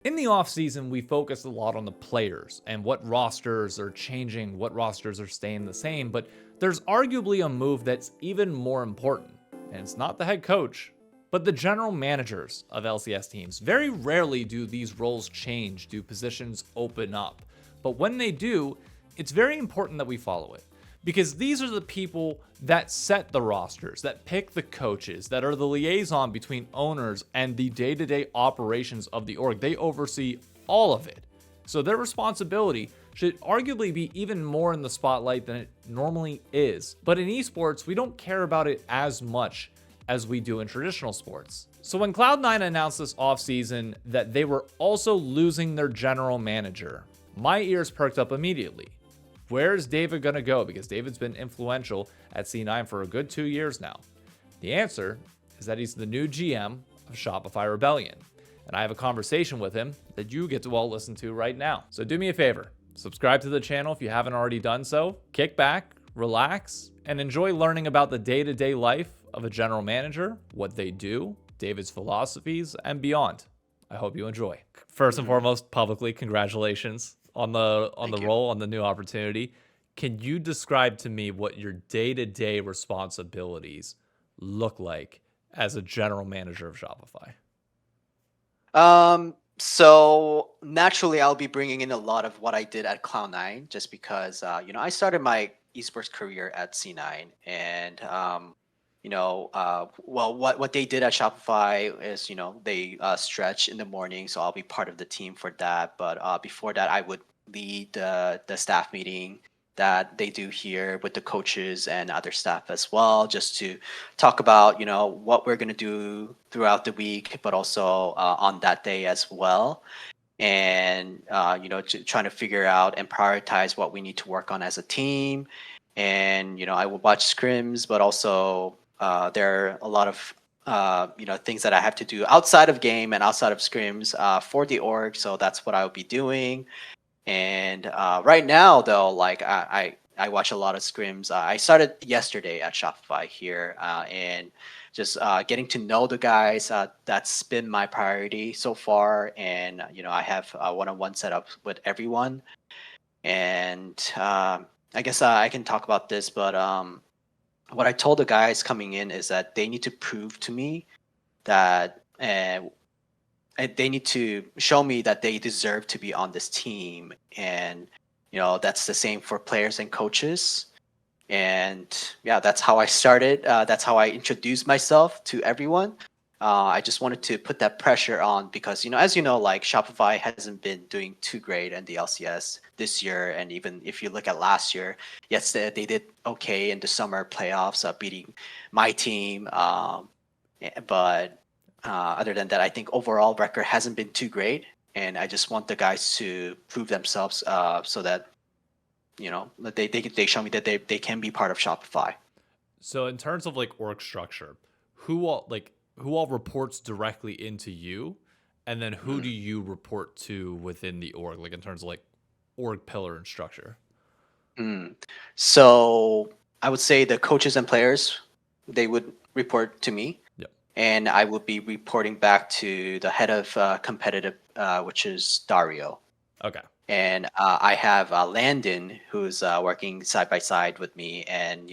In the offseason, we focus a lot on the players and what rosters are changing, what rosters are staying the same, but there's arguably a move that's even more important, and it's not the head coach, but the general managers of LCS teams. Very rarely do these roles change, do positions open up, but when they do, it's very important that we follow it. Because these are the people that set the rosters, that pick the coaches, that are the liaison between owners and the day-to-day operations of the org. They oversee all of it. So their responsibility should arguably be even more in the spotlight than it normally is. But in esports, we don't care about it as much as we do in traditional sports. So when Cloud9 announced this offseason that they were also losing their general manager, my ears perked up immediately. Where's David going to go? Because David's been influential at C9 for a good 2 years now. The answer is that he's the new GM of Shopify Rebellion. And I have a conversation with him that you get to all listen to right now. So do me a favor, subscribe to the channel if you haven't already done so. Kick back, relax, and enjoy learning about the day-to-day life of a general manager, what they do, David's philosophies, and beyond. I hope you enjoy. First and foremost, publicly, congratulations on the role, on the new opportunity. Can you describe to me what your day-to-day responsibilities look like as a general manager of Shopify? So naturally, I'll be bringing in a lot of what I did at Cloud9, just because I started my esports career at C9, and well, what they did at Shopify is, they stretch in the morning, so I'll be part of the team for that. But before that, I would lead the staff meeting that they do here with the coaches and other staff as well, just to talk about, what we're going to do throughout the week, but also on that day as well. And, trying to figure out and prioritize what we need to work on as a team. And, I will watch scrims, but also there are a lot of things that I have to do outside of game and outside of scrims for the org. So that's what I'll be doing. And right now, though, like I watch a lot of scrims. I started yesterday at Shopify here, and just getting to know the guys. That's been my priority so far. And I have one-on-one setup with everyone. And I guess I can talk about this, but what I told the guys coming in is that they need to prove to me that they need to show me that they deserve to be on this team. And, that's the same for players and coaches. And yeah, that's how I started. That's how I introduced myself to everyone. I just wanted to put that pressure on because, as you know, like Shopify hasn't been doing too great in the LCS this year. And even if you look at last year, yes, they did okay in the summer playoffs, beating my team. But other than that, I think overall record hasn't been too great. And I just want the guys to prove themselves so that, that they show me that they can be part of Shopify. So in terms of like org structure, who all reports directly into you, and then who do you report to within the org, like in terms of like org pillar and structure? So I would say the coaches and players, they would report to me. Yep. And I would be reporting back to the head of competitive, which is Dario. Okay. And I have Landon, who's working side by side with me and,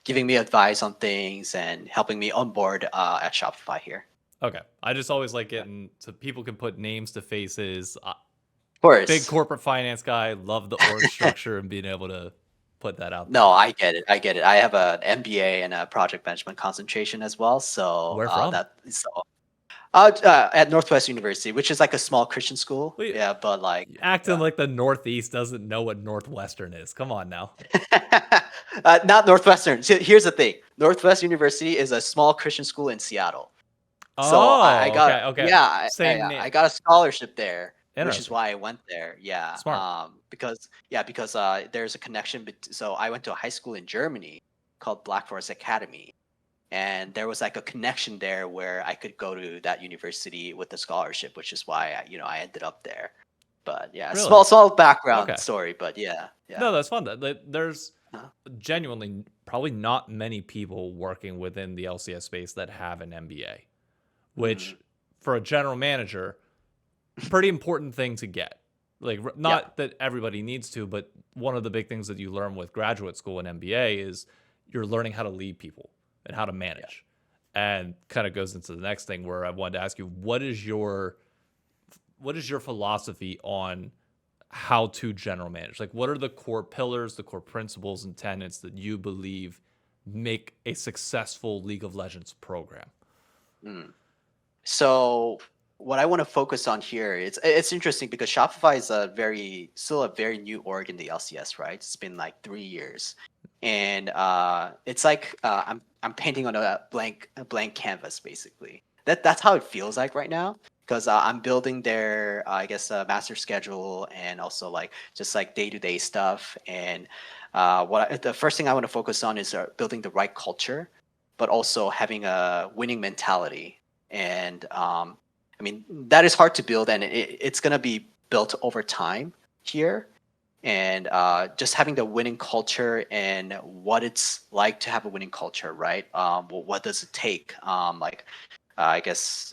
giving me advice on things and helping me on board at Shopify here. Okay. I just always like getting so people can put names to faces. Of course. Big corporate finance guy, love the org structure and being able to put that out there. No, I get it. I have an MBA and a project management concentration as well. So Where from? At Northwest University, which is like a small Christian school. Wait, yeah, but like acting like the Northeast doesn't know what Northwestern is. Come on now. Not Northwestern. So here's the thing: Northwest University is a small Christian school in Seattle. So I got okay. Yeah, I got a scholarship there, which is Interesting. why I went there. Yeah, Smart. because there's a connection. So I went to a high school in Germany called Black Forest Academy. And there was like a connection there where I could go to that university with the scholarship, which is why I ended up there. But yeah, Really? small background Okay. story, but yeah. No, that's fun. There's Uh-huh. genuinely probably not many people working within the LCS space that have an MBA, which for a general manager, pretty important thing to get. Like, Yeah. not that everybody needs to, but one of the big things that you learn with graduate school and MBA is you're learning how to lead people and how to Yeah. manage. And kind of goes into the next thing where I wanted to ask you, what is your philosophy on how to general manage? Like, what are the core pillars, the core principles and tenets that you believe make a successful League of Legends program? Mm. So what I want to focus on here, it's interesting because Shopify is still a very new org in the LCS, right? It's been like 3 years, and it's like I'm painting on a blank canvas basically. That's how it feels like right now because I'm building their I guess master schedule and also like just like day-to-day stuff. And the first thing I want to focus on is building the right culture, but also having a winning mentality. And I mean that is hard to build, and it's gonna be built over time here. And just having the winning culture and what it's like to have a winning culture, right? What does it take? Like I guess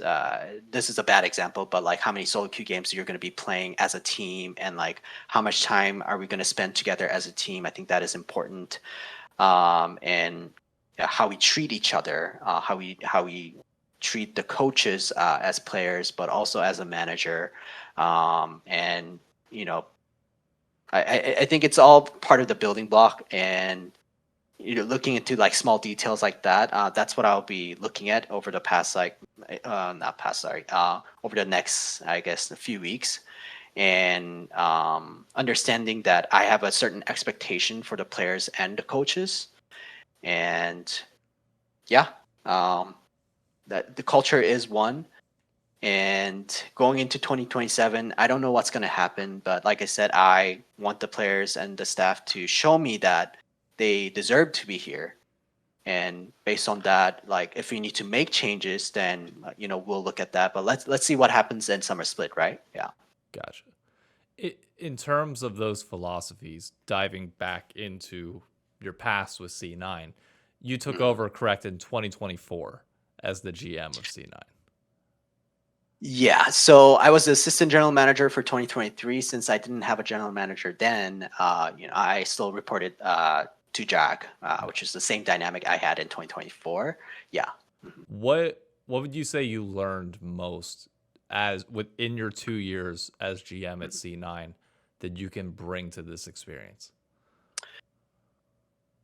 this is a bad example, but like how many solo queue games you're going to be playing as a team, and like how much time are we going to spend together as a team? I think that is important. And how we treat each other, how we treat the coaches as players, but also as a manager. And you know, I think it's all part of the building block, and looking into like small details like that. That's what I'll be looking at over the past like not past sorry over the next I guess a few weeks. And understanding that I have a certain expectation for the players and the coaches. And yeah, um, that the culture is one. And going into 2027, I don't know what's going to happen, but like I said, I want the players and the staff to show me that they deserve to be here. And based on that, like if we need to make changes, then we'll look at that. But let's see what happens in summer split, right? Yeah. Gotcha. In terms of those philosophies, diving back into your past with C9, you took Mhm. over, correct, in 2024 as the GM of C9. Yeah, so I was the assistant general manager for 2023. Since I didn't have a general manager then, I still reported to Jack, which is the same dynamic I had in 2024. Yeah. Mhm. What would you say you learned most as within your 2 years as GM at Mhm. C9 that you can bring to this experience?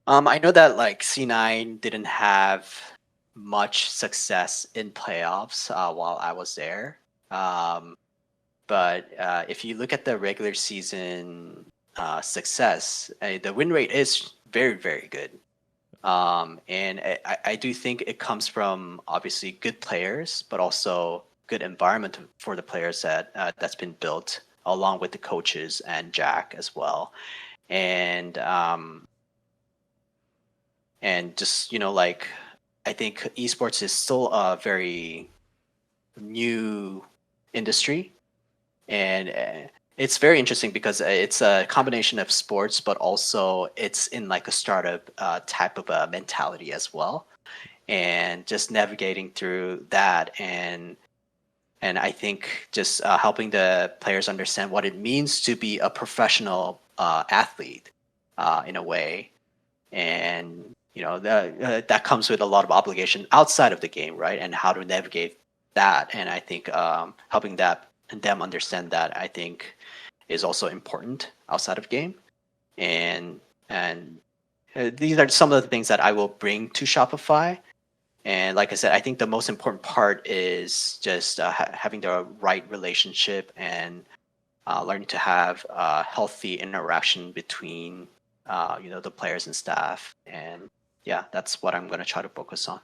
I know that like C9 didn't have much success in playoffs while I was there. Um, but if you look at the regular season success, the win rate is very, very good. And I do think it comes from obviously good players, but also good environment for the players that's been built along with the coaches and Jack as well. And just like I think esports is still a very new industry, and it's very interesting because it's a combination of sports, but also it's in like a startup type of a mentality as well. And just navigating through that, and I think just helping the players understand what it means to be a professional athlete in a way. And that comes with a lot of obligation outside of the game, right? And how to navigate that. And I think helping that and them understand that, I think, is also important outside of game. And these are some of the things that I will bring to Shopify. And like I said, I think the most important part is just having the right relationship, and learning to have healthy interaction between the players and staff. And yeah, that's what I'm going to try to focus on.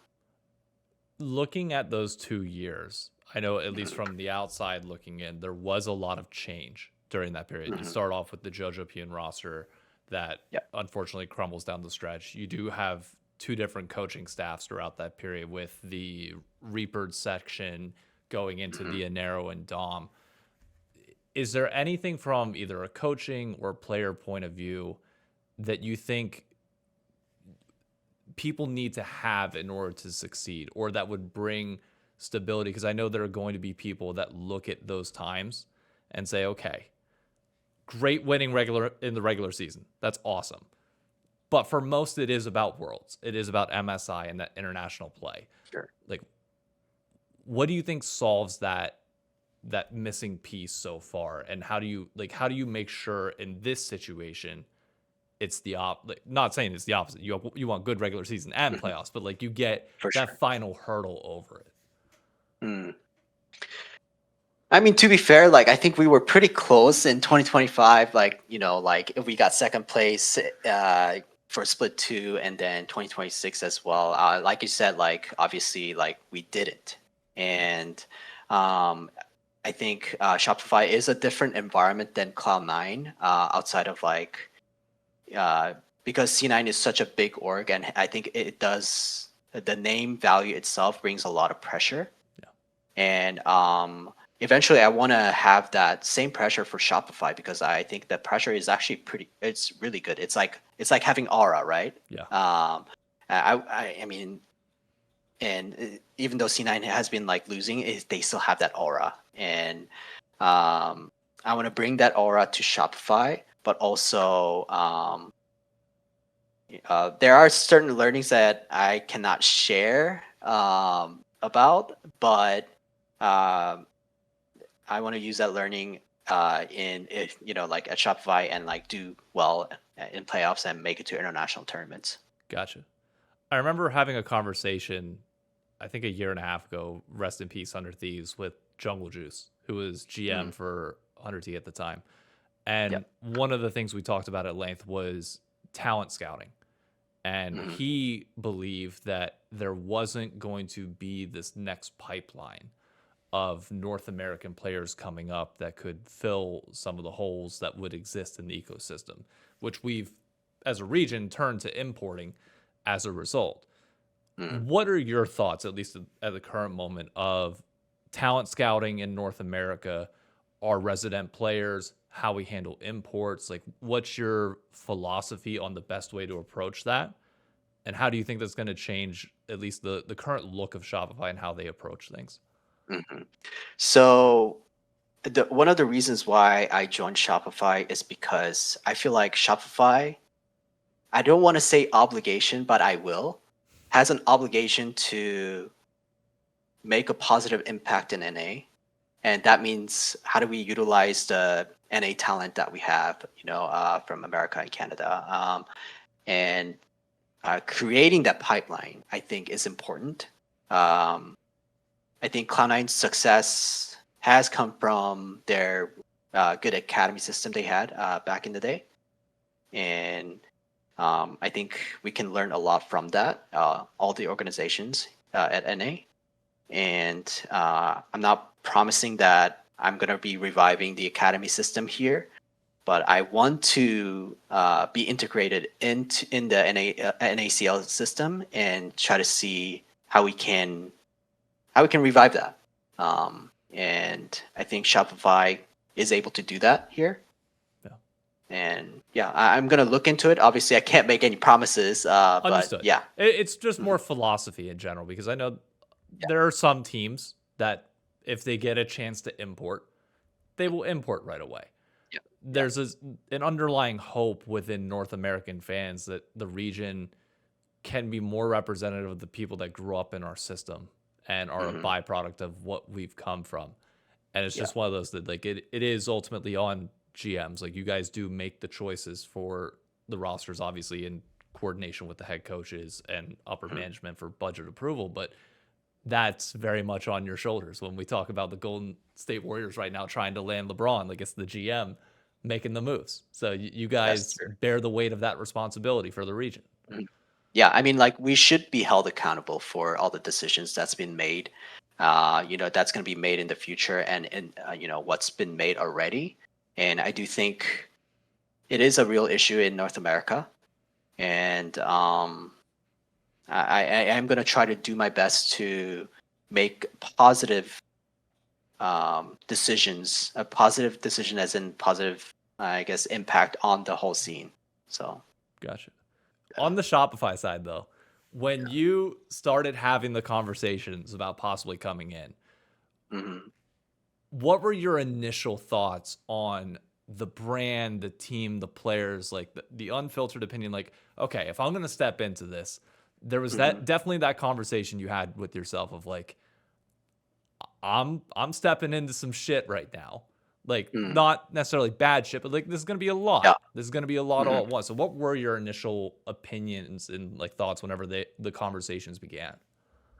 Looking at those 2 years, I know at least Mhm. from the outside looking in, there was a lot of change during that period. You Mhm. start off with the JoJo Pian roster that Yeah. unfortunately crumbles down the stretch. You do have two different coaching staffs throughout that period with the Reapered section going into Mhm. the Anero and Dom. Is there anything from either a coaching or player point of view that you think people need to have in order to succeed, or that would bring stability? Because I know there are going to be people that look at those times and say, okay, great winning in the regular season. That's awesome. But for most, it is about Worlds. It is about MSI and that international play. Sure. Like, what do you think solves that missing piece so far? And how do you make sure in this situation it's not saying it's the opposite. You want good regular season and playoffs, but like you get For that sure. final hurdle over it. Mm. I mean, to be fair, like I think we were pretty close in 2025. Like like if we got second place for split 2, and then 2026 as well. Like you said, like obviously, like we didn't, and um, I think Shopify is a different environment than Cloud9 outside of like because C9 is such a big org, and I think it does the name value itself brings a lot of pressure. Yeah. And eventually I want to have that same pressure for Shopify because I think the pressure is actually it's really good. It's like having aura, right? Yeah. I mean, and even though C9 has been like losing, they still have that aura, and I want to bring that aura to Shopify, but also there are certain learnings that I cannot share about, but I want to use that learning like at Shopify and like do well in playoffs and make it to international tournaments. Gotcha. I remember having a conversation, I think a year and a half ago, rest in peace, 100 Thieves, with Jungle Juice, who was GM for 100 T at the time. And Yep. one of the things we talked about at length was talent scouting. And he believed that there wasn't going to be this next pipeline of North American players coming up that could fill some of the holes that would exist in the ecosystem, which we've, as a region, turned to importing as a result. What are your thoughts, at least at the current moment, of talent scouting in North America, our resident players, how we handle imports? Like, what's your philosophy on the best way to approach that? And how do you think that's going to change at least the current look of Shopify and how they approach things? So one of the reasons why I joined Shopify is because I feel like Shopify, I don't want to say obligation, but I will, has an obligation to make a positive impact in NA. And that means how do we utilize the NA talent that we have, from America and Canada. And creating that pipeline, I think, is important. I think Cloud9's success has come from their good academy system they had back in the day. And I think we can learn a lot from that, all the organizations at NA. And I'm not promising that I'm going to be reviving the academy system here, but I want to be integrated in the NACL system and try to see how we can revive that. And I think Shopify is able to do that here. Yeah. And yeah, I'm going to look into it. Obviously, I can't make any promises, Understood. but yeah. It's just more philosophy in general, because I know there are some teams that if they get a chance to import, they will import right away. Yeah. There's an underlying hope within North American fans that the region can be more representative of the people that grew up in our system and are a byproduct of what we've come from. And it's just one of those that, like, it is ultimately on GMs. Like, you guys do make the choices for the rosters, obviously in coordination with the head coaches and upper management for budget approval, but that's very much on your shoulders. When we talk about the Golden State Warriors right now trying to land LeBron, like, it's the GM making the moves. So you guys bear the weight of that responsibility for the region. Yeah, I mean, like, we should be held accountable for all the decisions that's been made. That's going to be made in the future, and what's been made already. And I do think it is a real issue in North America, and I am going to try to do my best to make positive decisions. A positive decision, as in positive, I guess, impact on the whole scene. So, Gotcha. On the Shopify side, though, When you started having the conversations about possibly coming in, Hmm. what were your initial thoughts on the brand, the team, the players, like the unfiltered opinion? Like, okay, if I'm going to step into this, there was Hmm. that definitely that conversation you had with yourself of like, I'm stepping into some shit right now. Like, Hmm. not necessarily bad shit, but like this is gonna be a Yeah. lot. This is gonna be a lot Hmm. all at once. So what were your initial opinions and like thoughts whenever the conversations began?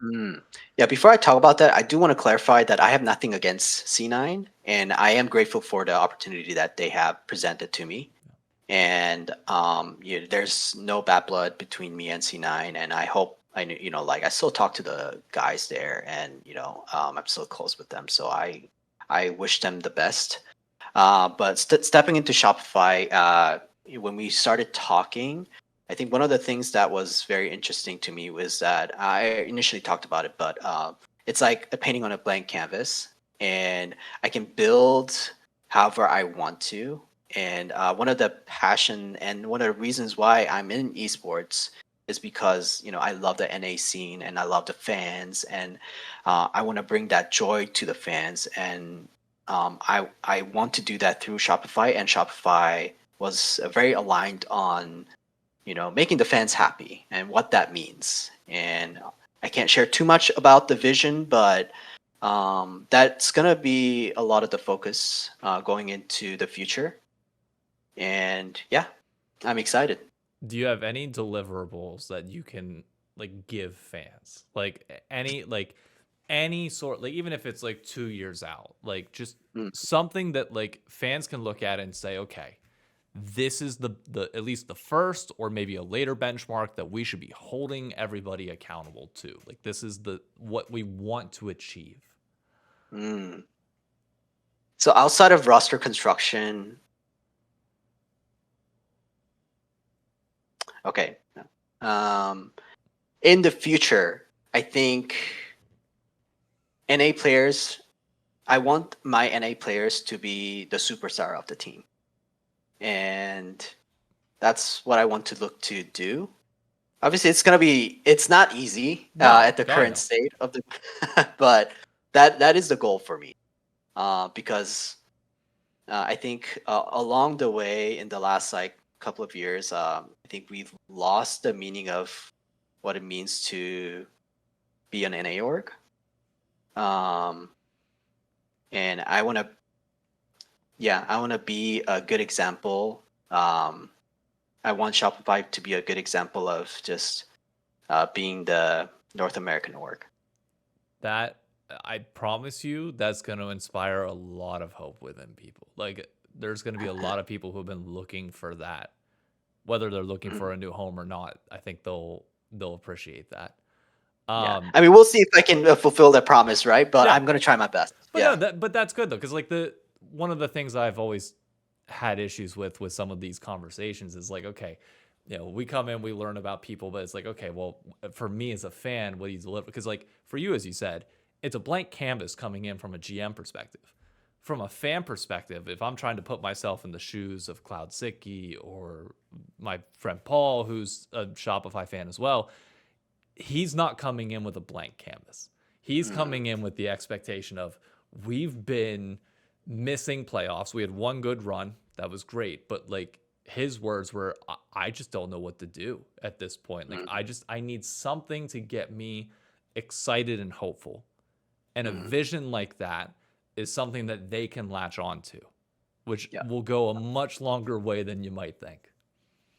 Mm. Yeah, before I talk about that, I do want to clarify that I have nothing against C9, and I am grateful for the opportunity that they have presented to me. And there's no bad blood between me and C9, and I hope like I still talk to the guys there, and I'm still close with them, so I wish them the best. But stepping into Shopify, when we started talking, I think one of the things that was very interesting to me was that I initially talked about it, but it's like a painting on a blank canvas, and I can build however I want to. And one of the passion and one of the reasons why I'm in esports is because I love the NA scene and I love the fans, and I want to bring that joy to the fans. And I want to do that through Shopify, and Shopify was very aligned on making the fans happy and what that means. And I can't share too much about the vision, but that's gonna be a lot of the focus going into the future. And yeah, I'm excited. Do you have any deliverables that you can like give fans? Any sort, like even if it's like 2 years out, like just Mm. something that like fans can look at and say, okay, this is the at least the first or maybe a later benchmark that we should be holding everybody accountable to. Like this is the what we want to achieve. Mm. So outside of roster construction, okay. Um, in the future, I think NA players. I want my NA players to be the superstar of the team, and that's what I want to look to do. Obviously, it's not easy No, at the God current no. state of the, but that is the goal for me. Because I think along the way in the last like couple of years, I think we've lost the meaning of what it means to be an NA org. Um, and I want to be a good example. I want Shopify to be a good example of just being the North American org. That I promise you that's going to inspire a lot of hope within people. Like there's going to be a lot of people who have been looking for that, whether they're looking Mhm. for a new home or not. I think they'll appreciate that. Yeah, Um I mean, we'll see if I can fulfill that promise, right? But yeah, I'm gonna try my best. but no, Yeah. but that's good though, because like the one of the things I've always had issues with some of these conversations is like, okay, we come in, we learn about people, but it's like, okay, well, for me as a fan, what do you deliver? Because like for you, as you said, it's a blank canvas coming in from a GM perspective. From a fan perspective, if I'm trying to put myself in the shoes of Cloud Sicky or my friend Paul, who's a Shopify fan as well, he's not coming in with a blank canvas. He's Mm, coming in with the expectation of we've been missing playoffs. We had one good run. That was great. But like his words were, I just don't know what to do at this point. Like mm, I need something to get me excited and hopeful. And a mm. vision like that is something that they can latch on to, which Yeah. will go a much longer way than you might think.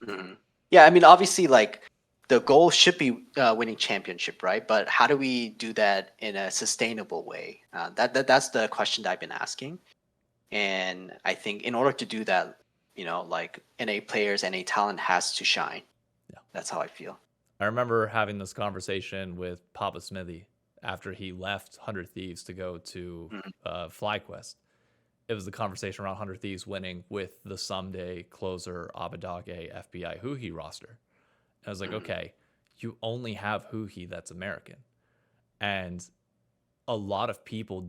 Mhm. Yeah, I mean, obviously, like the goal should be winning championship, right? But how do we do that in a sustainable way? That's the question that I've been asking, and I think in order to do that, like NA players, NA talent has to shine. Yeah. That's how I feel. I remember having this conversation with Papa Smithy after he left 100 Thieves to go to Mhm. FlyQuest. It was the conversation around 100 Thieves winning with the someday closer Abadage FBI Huhi roster. And I was like, Mhm. okay, you only have Huhi that's American. And a lot of people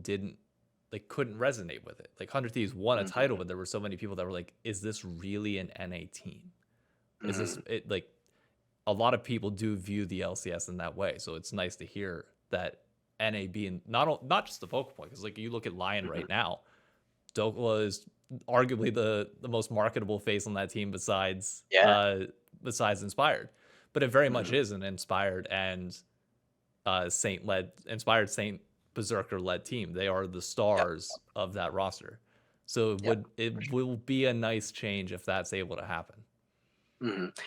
couldn't resonate with it. Like 100 Thieves won a title, Mhm. but there were so many people that were like, is this really an NA team? Is this Mhm. it like a lot of people do view the LCS in that way. So it's nice to hear that NA being not just the focal point, because like you look at Lion right now, Dokla is arguably the most marketable face on that team besides Yeah. Inspired, but it very much is an Inspired and Inspired Saint Berserker led team. They are the stars of that roster. So it will be a nice change if that's able to happen.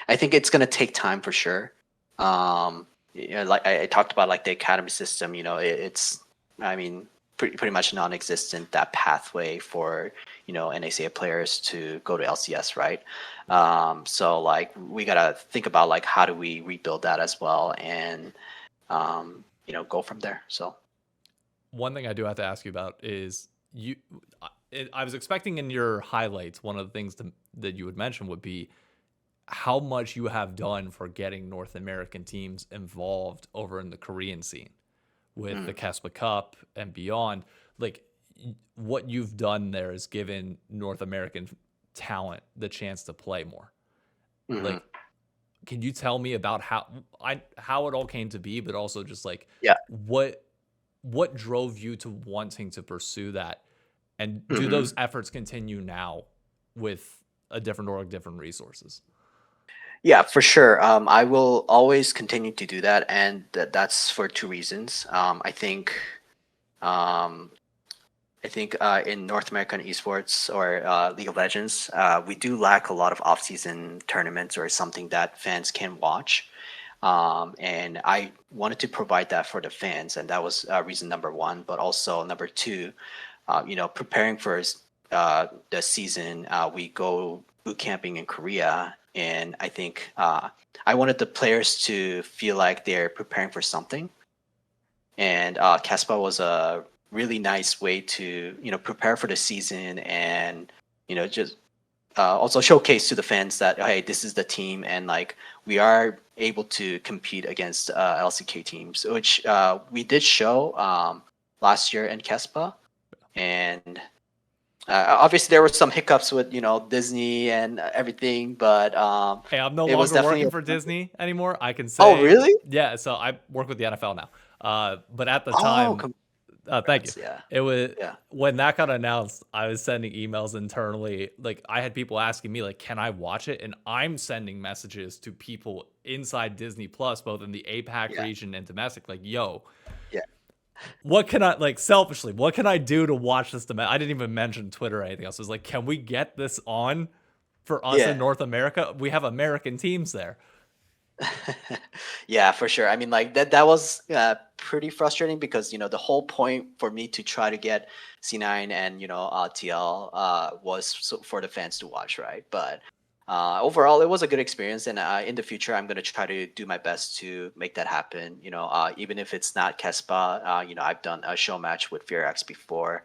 I think it's going to take time for sure. Like I talked about, like the academy system. It's, I mean, pretty much non-existent, that pathway for NACA players to go to LCS, right? So like we gotta think about like how do we rebuild that as well, and go from there. So one thing I do have to ask you about is I was expecting in your highlights, one of the things that you would mention would be how much you have done for getting North American teams involved over in the Korean scene with the Kespa Cup and beyond. Like what you've done there is given North American talent the chance to play more. Like, can you tell me about how it all came to be, but also just like what drove you to wanting to pursue that? And do those efforts continue now with a different org, different resources? Yeah, for sure. I will always continue to do that, and that's for two reasons. I think in North American esports or League of Legends, we do lack a lot of off-season tournaments or something that fans can watch. And I wanted to provide that for the fans, and that was reason number one. But also number two, preparing for the season, we go boot camping in Korea, and I think I wanted the players to feel like they're preparing for something. And Kespa was a really nice way to prepare for the season, and just also showcase to the fans that, hey, this is the team, and like we are able to compete against LCK teams, which we did show last year in Kespa. And obviously there were some hiccups with Disney and everything, but hey, I'm no it was longer definitely working for Disney anymore. I can say. Oh, really? Yeah, so I work with the NFL now. But at the Oh, time, thank you. Yeah. It was Yeah. when that got announced, I was sending emails internally. Like I had people asking me, like, can I watch it? And I'm sending messages to people inside Disney Plus, both in the APAC region and domestic, like, yo, what can I, like, selfishly, what can I do to watch this? I didn't even mention Twitter or anything else. I was like, can we get this on for us in North America? We have American teams there. Yeah, for sure. I mean, like that was pretty frustrating because the whole point for me to try to get C9 and TL was for the fans to watch, right? But overall, it was a good experience, and in the future, I'm gonna try to do my best to make that happen. Even if it's not Kespa, I've done a show match with FearX before,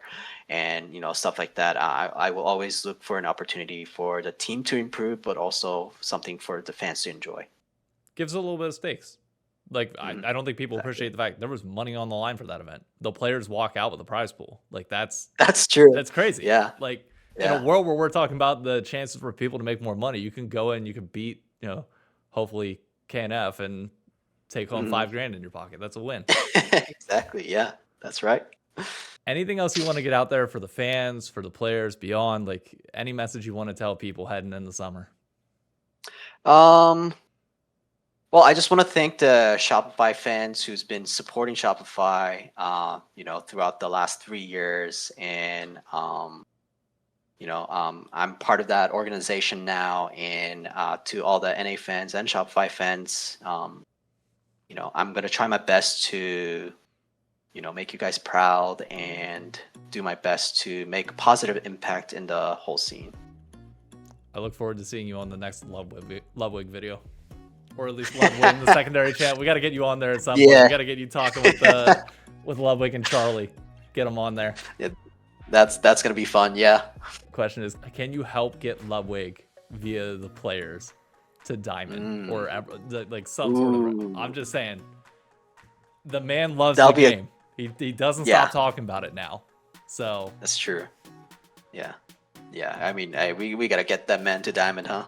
and stuff like that. I will always look for an opportunity for the team to improve, but also something for the fans to enjoy. Gives a little bit of stakes. Like I don't think people appreciate the fact there was money on the line for that event. The players walk out with a prize pool. Like that's true. That's crazy. Yeah. Like in a world where we're talking about the chances for people to make more money, you can go in, you can beat, hopefully KNF and take home $5,000 in your pocket. That's a win. Exactly. Yeah, that's right. Anything else you want to get out there for the fans, for the players, beyond? Like any message you want to tell people heading in the summer? Well, I just want to thank the Shopify fans who's been supporting Shopify, throughout the last 3 years, and I'm part of that organization now. And to all the NA fans and Shopify fans, I'm gonna try my best to, make you guys proud and do my best to make a positive impact in the whole scene. I look forward to seeing you on the next Ludwig video. Or at least Ludwig in the secondary chat. We got to get you on there at some point. We got to get you talking with Ludwig and Charlie. Get them on there. Yeah, that's gonna be fun. Yeah. Question is, can you help get Ludwig via the players to Diamond or like some sort of? I'm just saying, the man loves the game. He doesn't stop talking about it now. So that's true. Yeah. I mean, we gotta get that man to Diamond, huh?